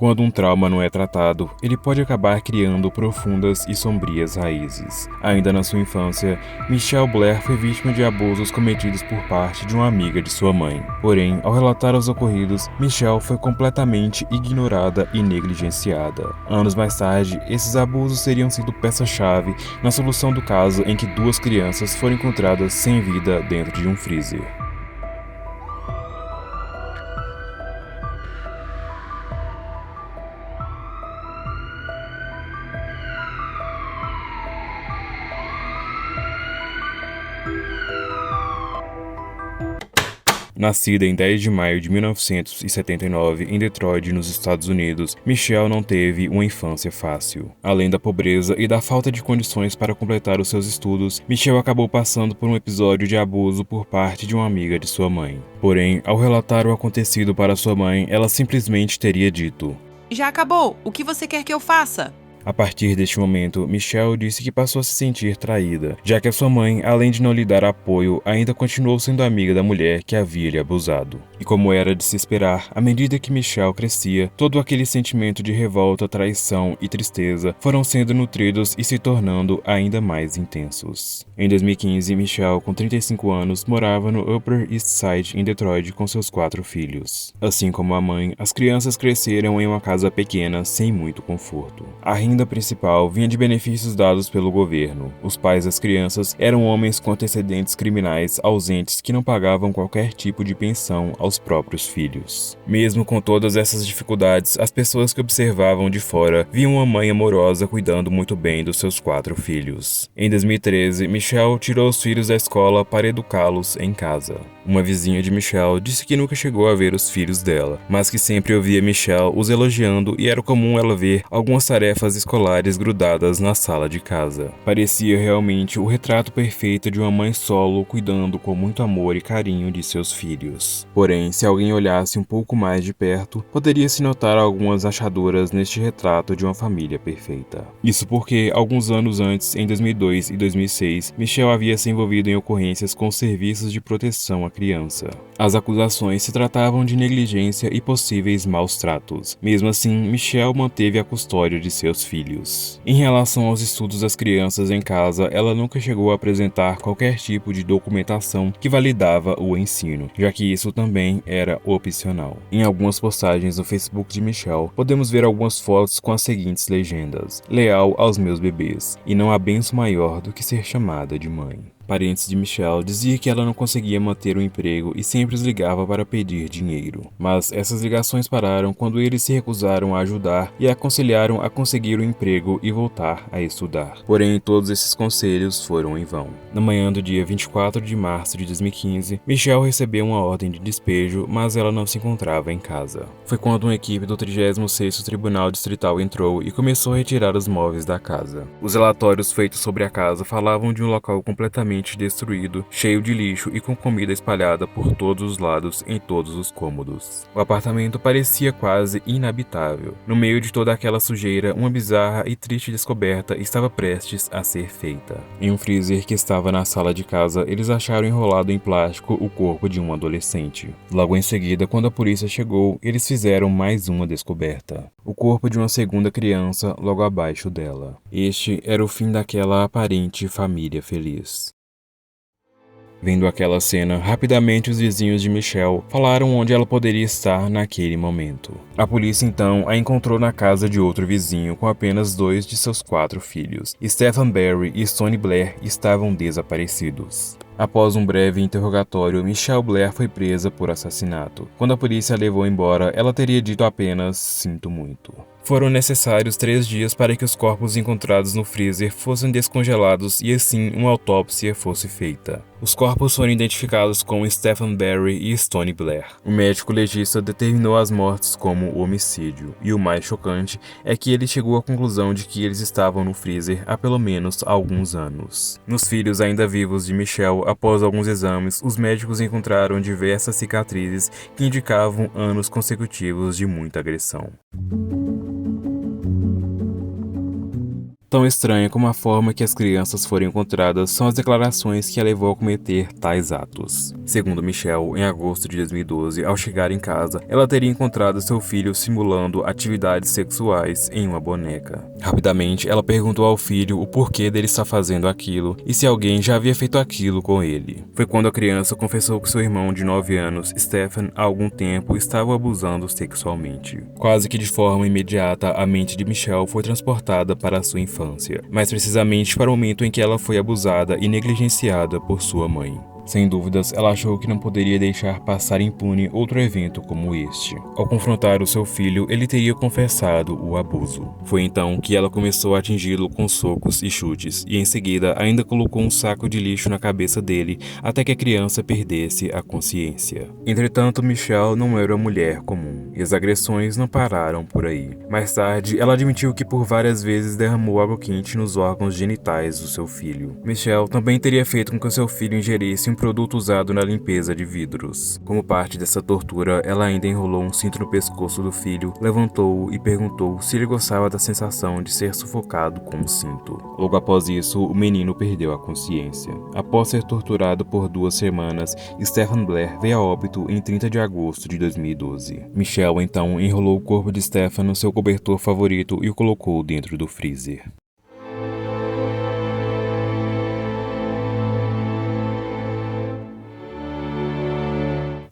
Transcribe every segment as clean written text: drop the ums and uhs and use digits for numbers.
Quando um trauma não é tratado, ele pode acabar criando profundas e sombrias raízes. Ainda na sua infância, Michelle Blair foi vítima de abusos cometidos por parte de uma amiga de sua mãe. Porém, ao relatar os ocorridos, Michelle foi completamente ignorada e negligenciada. Anos mais tarde, esses abusos teriam sido peça-chave na solução do caso em que duas crianças foram encontradas sem vida dentro de um freezer. Nascida em 10 de maio de 1979 em Detroit, nos Estados Unidos, Michelle não teve uma infância fácil. Além da pobreza e da falta de condições para completar os seus estudos, Michelle acabou passando por um episódio de abuso por parte de uma amiga de sua mãe. Porém, ao relatar o acontecido para sua mãe, ela simplesmente teria dito: "Já acabou, o que você quer que eu faça?" A partir deste momento, Michelle disse que passou a se sentir traída, já que a sua mãe, além de não lhe dar apoio, ainda continuou sendo amiga da mulher que havia lhe abusado. E como era de se esperar, à medida que Michelle crescia, todo aquele sentimento de revolta, traição e tristeza foram sendo nutridos e se tornando ainda mais intensos. Em 2015, Michelle, com 35 anos, morava no Upper East Side, em Detroit, com seus 4 filhos. Assim como a mãe, as crianças cresceram em uma casa pequena, sem muito conforto. A renda principal vinha de benefícios dados pelo governo. Os pais das crianças eram homens com antecedentes criminais ausentes que não pagavam qualquer tipo de pensão aos próprios filhos. Mesmo com todas essas dificuldades, as pessoas que observavam de fora viam uma mãe amorosa cuidando muito bem dos seus 4 filhos. Em 2013, Michelle tirou os filhos da escola para educá-los em casa. Uma vizinha de Michelle disse que nunca chegou a ver os filhos dela, mas que sempre ouvia Michelle os elogiando e era comum ela ver algumas tarefas escolares grudadas na sala de casa. Parecia realmente o retrato perfeito de uma mãe solo cuidando com muito amor e carinho de seus filhos. Porém, se alguém olhasse um pouco mais de perto, poderia-se notar algumas achaduras neste retrato de uma família perfeita. Isso porque, alguns anos antes, em 2002 e 2006, Michelle havia se envolvido em ocorrências com serviços de proteção à criança. As acusações se tratavam de negligência e possíveis maus tratos. Mesmo assim, Michelle manteve a custódia de seus filhos. Em relação aos estudos das crianças em casa, ela nunca chegou a apresentar qualquer tipo de documentação que validava o ensino, já que isso também era opcional. Em algumas postagens no Facebook de Michelle, podemos ver algumas fotos com as seguintes legendas: "Leal aos meus bebês, e não há benção maior do que ser chamada de mãe." Parentes de Michelle diziam que ela não conseguia manter o emprego e sempre os ligava para pedir dinheiro. Mas essas ligações pararam quando eles se recusaram a ajudar e a aconselharam a conseguir um emprego e voltar a estudar. Porém, todos esses conselhos foram em vão. Na manhã do dia 24 de março de 2015, Michelle recebeu uma ordem de despejo, mas ela não se encontrava em casa. Foi quando uma equipe do 36º Tribunal Distrital entrou e começou a retirar os móveis da casa. Os relatórios feitos sobre a casa falavam de um local completamente destruído, cheio de lixo e com comida espalhada por todos os lados em todos os cômodos. O apartamento parecia quase inabitável. No meio de toda aquela sujeira, uma bizarra e triste descoberta estava prestes a ser feita. Em um freezer que estava na sala de casa, eles acharam enrolado em plástico o corpo de um adolescente. Logo em seguida, quando a polícia chegou, eles fizeram mais uma descoberta: o corpo de uma segunda criança logo abaixo dela. Este era o fim daquela aparente família feliz. Vendo aquela cena, rapidamente os vizinhos de Michelle falaram onde ela poderia estar naquele momento. A polícia então a encontrou na casa de outro vizinho com apenas 2 de seus 4 filhos. Stephen Barry e Stony Blair estavam desaparecidos. Após um breve interrogatório, Michelle Blair foi presa por assassinato. Quando a polícia a levou embora, ela teria dito apenas "sinto muito". Foram necessários 3 dias para que os corpos encontrados no freezer fossem descongelados e assim uma autópsia fosse feita. Os corpos foram identificados como Stephen Barry e Stony Blair. O médico legista determinou as mortes como homicídio, e o mais chocante é que ele chegou à conclusão de que eles estavam no freezer há pelo menos alguns anos. Nos filhos ainda vivos de Michelle, após alguns exames, os médicos encontraram diversas cicatrizes que indicavam anos consecutivos de muita agressão. Tão estranha como a forma que as crianças foram encontradas são as declarações que a levou a cometer tais atos. Segundo Michelle, em agosto de 2012, ao chegar em casa, ela teria encontrado seu filho simulando atividades sexuais em uma boneca. Rapidamente, ela perguntou ao filho o porquê dele estar fazendo aquilo e se alguém já havia feito aquilo com ele. Foi quando a criança confessou que seu irmão de 9 anos, Stefan, há algum tempo estava o abusando sexualmente. Quase que de forma imediata, a mente de Michelle foi transportada para a sua infância, mais precisamente para o momento em que ela foi abusada e negligenciada por sua mãe. Sem dúvidas, ela achou que não poderia deixar passar impune outro evento como este. Ao confrontar o seu filho, ele teria confessado o abuso. Foi então que ela começou a atingi-lo com socos e chutes, e em seguida ainda colocou um saco de lixo na cabeça dele até que a criança perdesse a consciência. Entretanto, Michelle não era uma mulher comum, e as agressões não pararam por aí. Mais tarde, ela admitiu que por várias vezes derramou água quente nos órgãos genitais do seu filho. Michelle também teria feito com que seu filho ingerisse um produto usado na limpeza de vidros. Como parte dessa tortura, ela ainda enrolou um cinto no pescoço do filho, levantou-o e perguntou se ele gostava da sensação de ser sufocado com o cinto. Logo após isso, o menino perdeu a consciência. Após ser torturado por 2 semanas, Stefan Blair veio a óbito em 30 de agosto de 2012. Michelle então enrolou o corpo de Stefan no seu cobertor favorito e o colocou dentro do freezer.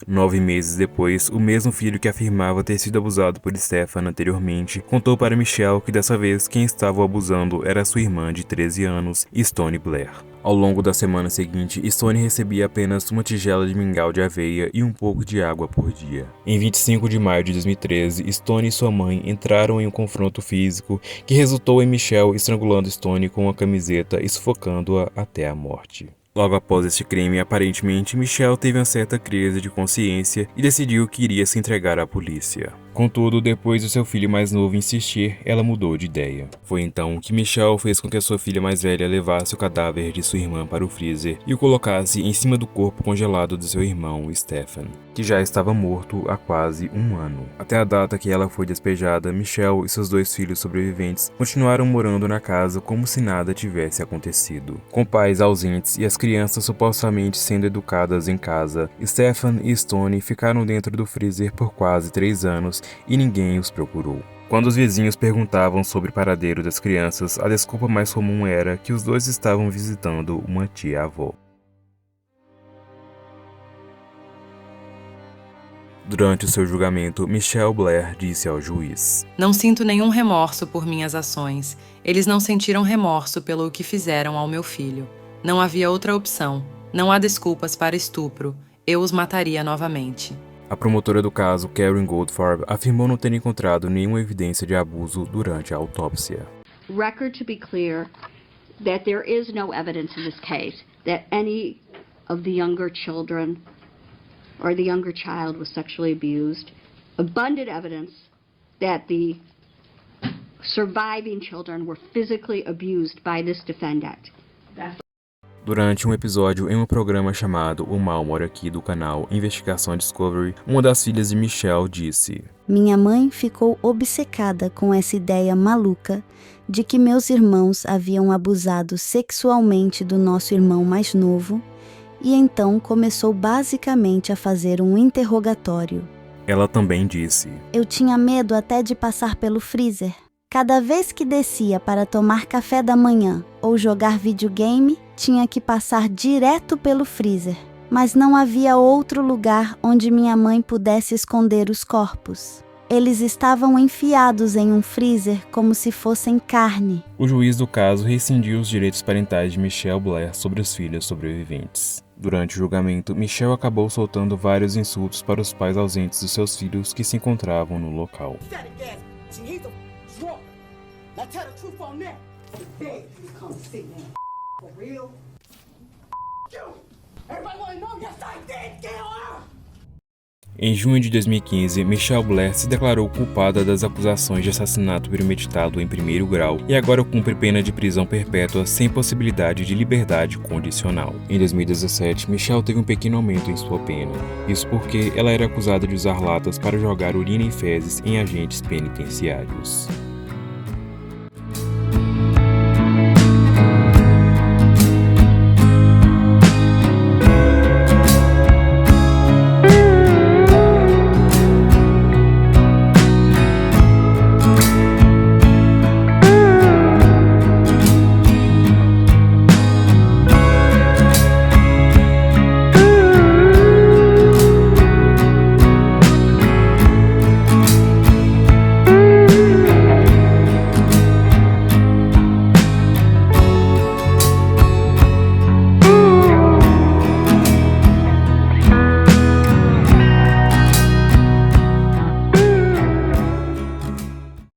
9 meses depois, o mesmo filho que afirmava ter sido abusado por Stefan anteriormente, contou para Michelle que dessa vez quem estava o abusando era sua irmã de 13 anos, Stone Blair. Ao longo da semana seguinte, Stone recebia apenas uma tigela de mingau de aveia e um pouco de água por dia. Em 25 de maio de 2013, Stone e sua mãe entraram em um confronto físico que resultou em Michelle estrangulando Stone com uma camiseta e sufocando-a até a morte. Logo após este crime, aparentemente, Michelle teve uma certa crise de consciência e decidiu que iria se entregar à polícia. Contudo, depois do seu filho mais novo insistir, ela mudou de ideia. Foi então que Michelle fez com que a sua filha mais velha levasse o cadáver de sua irmã para o freezer e o colocasse em cima do corpo congelado de seu irmão, Stefan, que já estava morto há quase 1 ano. Até a data que ela foi despejada, Michelle e seus 2 filhos sobreviventes continuaram morando na casa como se nada tivesse acontecido. Com pais ausentes e as crianças supostamente sendo educadas em casa, Stefan e Stone ficaram dentro do freezer por quase 3 anos e ninguém os procurou. Quando os vizinhos perguntavam sobre o paradeiro das crianças, a desculpa mais comum era que os 2 estavam visitando uma tia-avó. Durante o seu julgamento, Michelle Blair disse ao juiz: Não sinto nenhum remorso por minhas ações. Eles não sentiram remorso pelo que fizeram ao meu filho. Não havia outra opção. Não há desculpas para estupro. Eu os mataria novamente. A promotora do caso, Karen Goldfarb, afirmou não ter encontrado nenhuma evidência de abuso durante a autópsia. Record to be clear that there is no evidence in this case that any of the younger children or the younger child was sexually abused. Abundant evidence that the surviving children were physically abused by this defendant. Durante um episódio em um programa chamado O Mal Mora Aqui do canal Investigação Discovery, uma das filhas de Michelle disse: Minha mãe ficou obcecada com essa ideia maluca de que meus irmãos haviam abusado sexualmente do nosso irmão mais novo e então começou basicamente a fazer um interrogatório. Ela também disse: Eu tinha medo até de passar pelo freezer. Cada vez que descia para tomar café da manhã ou jogar videogame, tinha que passar direto pelo freezer. Mas não havia outro lugar onde minha mãe pudesse esconder os corpos. Eles estavam enfiados em um freezer como se fossem carne. O juiz do caso rescindiu os direitos parentais de Michelle Blair sobre os filhos sobreviventes. Durante o julgamento, Michelle acabou soltando vários insultos para os pais ausentes dos seus filhos que se encontravam no local. Em junho de 2015, Michelle Blair se declarou culpada das acusações de assassinato premeditado em 1º grau e agora cumpre pena de prisão perpétua sem possibilidade de liberdade condicional. Em 2017, Michelle teve um pequeno aumento em sua pena. Isso porque ela era acusada de usar latas para jogar urina e fezes em agentes penitenciários.